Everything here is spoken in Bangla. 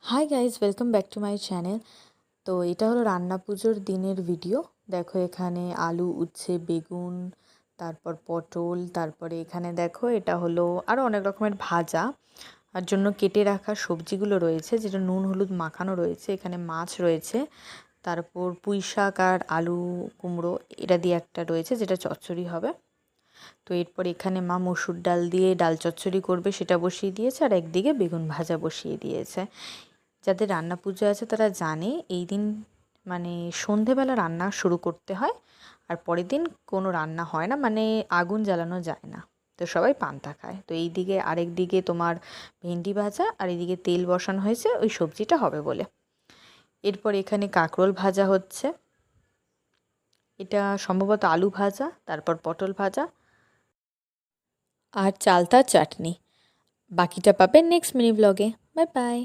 Hi guys, welcome back to my channel. তো এটা হলো রান্না পুজোর দিনের ভিডিও। দেখো এখানে আলু, উচ্ছে, বেগুন, তারপর পটল, তারপরে এখানে দেখো এটা হলো আরও অনেক রকমের ভাজা আর জন্য কেটে রাখা সবজিগুলো রয়েছে, যেটা নুন হলুদ মাখানো রয়েছে। এখানে মাছ রয়েছে, তারপর পুঁই শাক আর আলু কুমড়ো এটা দিয়ে একটা রয়েছে যেটা চচ্চড়ি হবে। তো এরপর এখানে মা মসুর ডাল দিয়ে ডাল চচ্চড়ি করবে, সেটা বসিয়ে দিয়েছে, আর একদিকে বেগুন ভাজা বসিয়ে দিয়েছে। যাদের রান্না পুজো আছে তারা জানে এই দিন মানে সন্ধেবেলা রান্না শুরু করতে হয়, আর পরের দিন কোনো রান্না হয় না, মানে আগুন জ্বালানো যায় না। তো সবাই পান্তা খায়। তো এই দিকে আরেক দিকে তোমার ভেন্ডি ভাজা, আর এদিকে তেল বসানো হয়েছে ওই সবজিটা হবে বলে। এরপর এখানে কাঁকরোল ভাজা হচ্ছে, এটা সম্ভবত আলু ভাজা, তারপর পটল ভাজা আর চালতার চাটনি। বাকিটা পাবে নেক্সট মিনি ব্লগে। Bye bye.